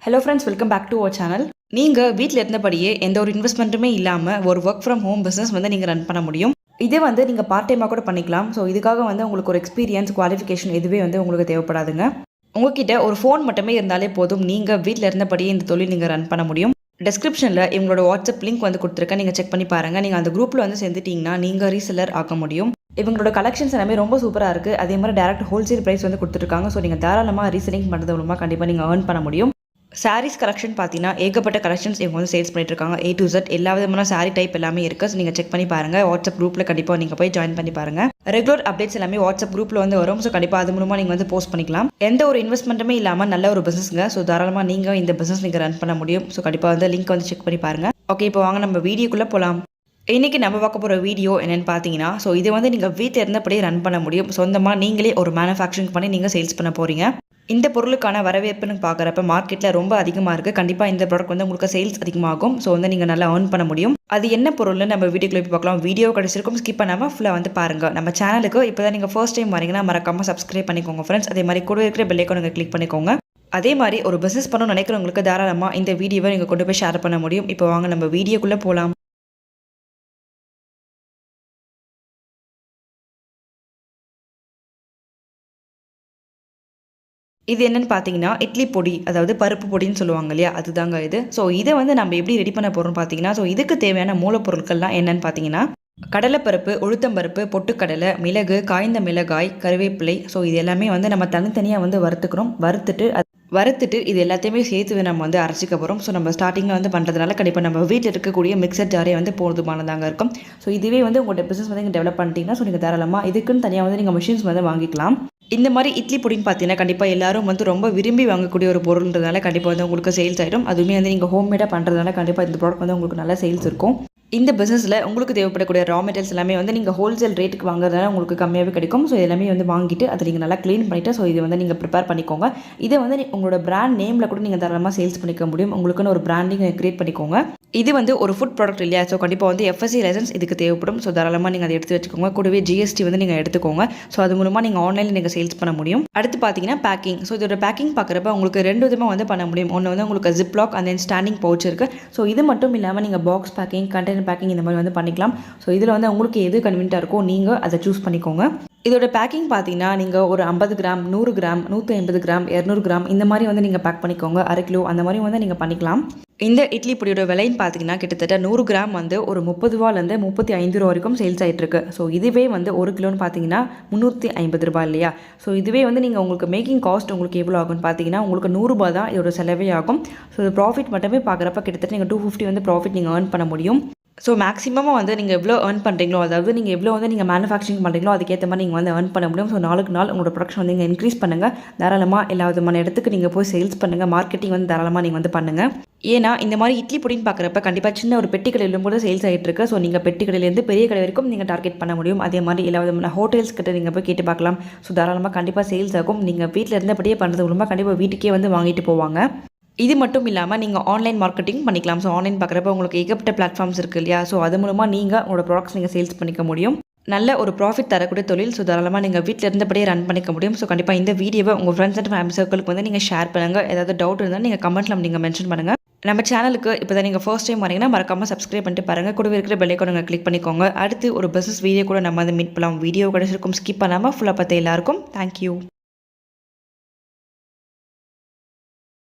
Hello friends, welcome back to our channel. நீங்கள் வீட்டில் இருந்தபடியே எந்த ஒரு இன்வெஸ்ட்மெண்ட்டுமே இல்லாமல் ஒரு ஒர்க் ஃப்ரம் ஹோம் பிஸ்னஸ் வந்து நீங்கள் ரன் பண்ண முடியும். இதே வந்து நீங்கள் பார்ட் டைமாக கூட பண்ணிக்கலாம். ஸோ இதுக்காக வந்து உங்களுக்கு ஒரு எக்ஸ்பீரியன்ஸ், குவாலிஃபிகேஷன் எதுவே வந்து உங்களுக்கு தேவைப்படாதுங்க. உங்ககிட்ட ஒரு ஃபோன் மட்டுமே இருந்தாலே போதும், நீங்கள் வீட்டில் இருந்தபடியே இந்த தொழில் நீங்கள் ரன் பண்ண முடியும். டிஸ்கிரிப்ஷனில் இவங்களோட வாட்ஸ்அப் லிங்க் வந்து கொடுத்துருக்கேன், நீங்கள் செக் பண்ணி பாருங்கள். நீங்கள் அந்த குரூப்பில் வந்து சேர்ந்துட்டிங்கன்னா நீங்கள் ரீசெல்லர் ஆக்க முடியும். இவங்களோட கலெக்ஷன்ஸ் எல்லாமே ரொம்ப சூப்பராக இருக்குது. அதே மாதிரி டேரக்ட் ஹோல்சேல் ப்ரைஸ் வந்து கொடுத்துருக்காங்க. ஸோ நீங்கள் தாராளமாக ரீசெல்லிங் பண்ணுறது மூலமாக கண்டிப்பாக நீங்கள் ஏர்ன் பண்ண முடியும். சாரீஸ் கலெக்ஷன் பார்த்தீங்கன்னா ஏகப்பட்ட கலெக்ஷன்ஸ் இவங்க வந்து சேல்ஸ் பண்ணிட்டு இருக்காங்க. A to Z எல்லா விதமான சாரீ டைப் எல்லாமே இருக்குது. ஸோ நீங்கள் செக் பண்ணி பாருங்கள். வாட்ஸ்அப் குரூப்பில் கண்டிப்பாக நீங்கள் போய் ஜாயின் பண்ணி பாருங்கள். ரெகுலர் அப்டேட்ஸ் எல்லாமே வாட்ஸ்அப் குரூப்பில் வந்து வரும். ஸோ கண்டிப்பாக அது மூலமாக நீங்கள் வந்து போஸ்ட் பண்ணிக்கலாம். எந்த ஒரு இன்வெஸ்ட்மெண்ட்டுமே இல்லாமல் நல்ல ஒரு பிஸ்னஸ்ங்க. ஸோ தாராளமாக நீங்கள் இந்த பிஸ்னஸ் நீங்கள் ரன் பண்ண முடியும். ஸோ கண்டிப்பாக வந்து லிங்க் வந்து செக் பண்ணி பாருங்கள். ஓகே, இப்போ வாங்க நம்ம வீடியோக்குள்ளே போகலாம். இன்றைக்கி நம்ம பார்க்க போகிற வீடியோ என்னென்னு பார்த்தீங்கன்னா, ஸோ இதை வந்து நீங்கள் வீட்டில் இருந்தபடியே ரன் பண்ண முடியும். சொந்தமாக நீங்களே ஒரு மேனுஃபேக்சரிங் பண்ணி நீங்கள் சேல்ஸ் பண்ண போகிறீங்க. இந்த பொருளுக்கான வரவேற்புன்னு பார்க்குறப்ப மார்க்கெட்டில் ரொம்ப அதிகமாக இருக்குது. கண்டிப்பாக இந்த ப்ராடக்ட் வந்து உங்களுக்கு சேல்ஸ் அதிகமாகும். ஸோ வந்து நீங்கள் நல்லா ஏர்ன் பண்ண முடியும். அது என்ன பொருள்னு நம்ம வீடியோக்குள்ளே போய் பார்க்கலாம். வீடியோ கிடச்சிருக்கும், ஸ்கிப் பண்ணாமல் ஃபுல்லாக வந்து பாருங்கள். நம்ம சேனலுக்கு இப்போ தான் நீங்கள் ஃபர்ஸ்ட் டைம் வரீங்கன்னா மறக்காமல் சப்ஸ்கிரைப் பண்ணிக்கோங்க ஃப்ரெண்ட்ஸ். அதே மாதிரி கூட இருக்கிற பெல் ஐகானை கிளிக் பண்ணிக்கோங்க. அதே மாதிரி ஒரு பிஸ்னஸ் பண்ணணும்னு நினைக்கிறவங்களுக்கு தாராளமாக இந்த வீடியோவை நீங்கள் கொண்டு போய் ஷேர் பண்ண முடியும். இப்போ வாங்க நம்ம வீடியோக்குள்ளே போகலாம். இது என்னென்னு பார்த்தீங்கன்னா, இட்லி பொடி, அதாவது பருப்பு பொடின்னு சொல்லுவாங்க இல்லையா, அதுதாங்க இது. ஸோ இதை வந்து நம்ம எப்படி ரெடி பண்ண போகிறோம்னு பார்த்தீங்கன்னா, ஸோ இதுக்கு தேவையான மூலப்பொருட்கள்லாம் என்னென்னு பார்த்தீங்கன்னா, கடலைப்பருப்பு, உளுத்தம்பருப்பு, பொட்டுக்கடலை, மிளகு, காய்ந்த மிளகாய், கருவேப்பிலை. ஸோ இது எல்லாமே வந்து நம்ம தனித்தனியாக வந்து வறுத்துக்கிறோம். வறுத்துட்டு இது எல்லாத்தையுமே சேர்த்து நம்ம வந்து அரைச்சிக்க போகிறோம். ஸோ நம்ம ஸ்டார்டிங்கில் வந்து பண்ணுறதுனால கண்டிப்பாக நம்ம வீட்டில் இருக்கக்கூடிய மிக்சர் ஜாரே வந்து போதுமானதாங்க இருக்கும். ஸோ இதுவே வந்து உங்களோட பிஸ்னஸ் வந்து நீங்கள் டெவலப் பண்ணிட்டீங்கன்னா, ஸோ நீங்கள் தாராளமாக இதுக்குன்னு தனியாக வந்து நீங்கள் மிஷின்ஸ் வந்து வாங்கிக்கலாம். இந்த மாதிரி இட்லி பொடின்னு பார்த்தீங்கன்னா கண்டிப்பாக எல்லாரும் வந்து ரொம்ப விரும்பி வாங்கக்கூடிய ஒரு பொருள்ன்றதுனால கண்டிப்பாக வந்து உங்களுக்கு சேல்ஸ் ஆகிடும். அதுவுமே வந்து நீங்கள் ஹோம்மேடாக பண்ணுறதுனால கண்டிப்பாக இந்த ப்ராடக்ட் வந்து உங்களுக்கு நல்ல சேல்ஸ் இருக்கும். இந்த பிஸ்னஸில் உங்களுக்கு தேவைப்படக்கூடிய ரா மெட்டீரியல்ஸ் எல்லாமே வந்து நீங்கள் ஹோல்சேல் ரேட்டுக்கு வாங்குறதுனால உங்களுக்கு கம்மியாகவே கிடைக்கும். ஸோ எல்லாமே வந்து வாங்கிட்டு அதை நீங்கள் நல்லா க்ளீன் பண்ணிவிட்டு ஸோ இதை வந்து நீங்கள் ப்ரிப்பேர் பண்ணிக்கோங்க. இதை வந்து உங்களோட பிராண்ட் நேமில் கூட நீங்கள் தாராளமாக சேல்ஸ் பண்ணிக்க முடியும். உங்களுக்குன்னு ஒரு பிராண்டிங் க்ரியேட் பண்ணிக்கோங்க. இது வந்து ஒரு ஃபுட் ப்ராடக்ட் இல்லையா, ஸோ கண்டிப்பாக வந்து FSC லைசன்ஸ் இதுக்கு தேவைப்படும். ஸோ தாராளமாக நீங்கள் அதை எடுத்து வச்சுக்கோங்க. கூடவே GST வந்து நீங்கள் எடுத்துக்கோங்க. ஸோ அது மூலமாக நீங்கள் ஆன்லைனில் நீங்கள் சேல்ஸ் பண்ண முடியும். அடுத்து பார்த்தீங்கன்னா பேக்கிங். ஸோ இதோட பேக்கிங் பார்க்குறப்ப உங்களுக்கு 2 விதமாக வந்து பண்ண முடியும். ஒன்று வந்து உங்களுக்கு Ziploc and then standing pouch இருக்குது. ஸோ இது மட்டும் இல்லாமல் நீங்கள் பாக்ஸ் பேக்கிங், கண்டெய்னர் பேக்கிங் இந்த மாதிரி வந்து பண்ணிக்கலாம். ஸோ இதில் வந்து உங்களுக்கு எது கன்வீனியன்ட்டாக இருக்கோ நீங்கள் அதை சூஸ் பண்ணிக்கோங்க. இதோட பேக்கிங் பார்த்தீங்கன்னா நீங்கள் ஒரு 50 கிராம், 100 கிராம், 150 கிராம், 200 கிராம் இந்த மாதிரி வந்து நீங்கள் பேக் பண்ணிக்கோங்க. 1/2 கிலோ அந்த மாதிரி வந்து நீங்கள் பண்ணிக்கலாம். இந்த இட்லி பொடியோட விலைன்னு பார்த்தீங்கன்னா கிட்டத்தட்ட 100 கிராம் வந்து ஒரு 30 ரூபாலேருந்து 35 ரூபா வரைக்கும் சேல்ஸ் ஆகிட்டுருக்கு. ஸோ இதுவே வந்து 1 கிலோன்னு பார்த்தீங்கன்னா 350 ரூபாய் இல்லையா. ஸோ இதுவே வந்து நீங்கள் உங்களுக்கு மேக்கிங் காஸ்ட் உங்களுக்கு எவ்வளோ ஆகும்னு பார்த்தீங்கன்னா உங்களுக்கு 100 ரூபா தான் இதோட செலவே ஆகும். ஸோ ப்ராஃபிட் மட்டுமே பார்க்குறப்ப கிட்டத்தட்ட நீங்கள் 250 வந்து ப்ராஃபிட் நீங்கள் ஏர்ன் பண்ண முடியும். ஸோ மேக்ஸிமமாக வந்து நீங்கள் எவ்வளோ ஏர்ன் பண்ணுறீங்களோ, அதாவது நீங்கள் எவ்வளோ வந்து நீங்கள் மேனுஃபேக்சரிங் பண்ணுறீங்களோ அதுக்கேற்ற மாதிரி நீங்கள் வந்து ஏர்ன் பண்ண முடியும். ஸோ நாளுக்கு நாள் உங்களோட ப்ரொடக்ஷன் வந்து நீங்கள் இன்க்ரீஸ் பண்ணுங்கள். தாராளமாக எல்லா விதமான இடத்துக்கு நீங்கள் போய் சேல்ஸ் பண்ணுங்கள். மார்க்கெட்டிங் வந்து தாராளமாக நீங்கள் வந்து பண்ணுங்கள். ஏன்னா இந்த மாதிரி இட்லி பொடின்னு பார்க்குறப்ப கண்டிப்பாக சின்ன ஒரு பெட்டி கடையிலும் கூட சேல்ஸ் ஆகிட்டு இருக்கு. ஸோ நீங்கள் பெட்டி கடையிலேருந்து பெரிய கடை வரைக்கும் நீங்கள் டார்கெட் பண்ண முடியும். அதே மாதிரி எல்லா விதமான ஹோட்டல்ஸ் கிட்ட நீங்கள் போய் கேட்டு பார்க்கலாம். ஸோ தாராளமாக கண்டிப்பாக சேல்ஸ் ஆகும். நீங்கள் வீட்டில் இருந்தபடியே பண்ணுறது மூலமாக கண்டிப்பாக வீட்டுக்கே வந்து வாங்கிட்டு போவாங்க. இது மட்டும் இல்லாமல் நீங்கள் ஆன்லைன் மார்க்கெட்டிங் பண்ணிக்கலாம். ஸோ ஆன்லைன் பார்க்குறப்ப உங்களுக்கு ஏகப்பட்ட பிளாட்ஃபார்ம்ஸ் இருக்குது இல்லையா. ஸோ அது மூலமாக நீங்கள் உங்களோட ப்ராடக்ட்ஸ் நீங்கள் சேல்ஸ் பண்ணிக்க முடியும். நல்ல ஒரு ப்ராஃபிட் தரக்கூடிய தொழில். ஸோ தாராளமாக நீங்கள் வீட்டில் இருந்தபடியே ரன் பண்ணிக்க முடியும். ஸோ கண்டிப்பாக இந்த வீடியோவை உங்கள் ஃப்ரெண்ட்ஸ் அண்ட் ஃபேமிலி சர்க்கிளுக்கு வந்து நீங்கள் ஷேர் பண்ணுங்கள். ஏதாவது டவுட் இருந்தால் நீங்கள் கமெண்ட்டில் நீங்கள் மென்ஷன் பண்ணுங்கள். நம்ம சேனலுக்கு இப்போ தான் நீங்கள் ஃபர்ஸ்ட் டைம் வரீங்கன்னா மறக்காமல் சப்ஸ்கிரைப் பண்ணிட்டு பாருங்கள். கூடவே இருக்கிற பெல் ஐகானை கிளிக் பண்ணிக்கோங்க. அடுத்து ஒரு பிஸ்னஸ் வீடியோ கூட நம்ம வந்து மீட் பண்ணலாம். வீடியோ கிடச்சிருக்கும், ஸ்கிப் பண்ணாமல் ஃபுல்லாக பார்த்து எல்லாருக்கும் தேங்க்யூ.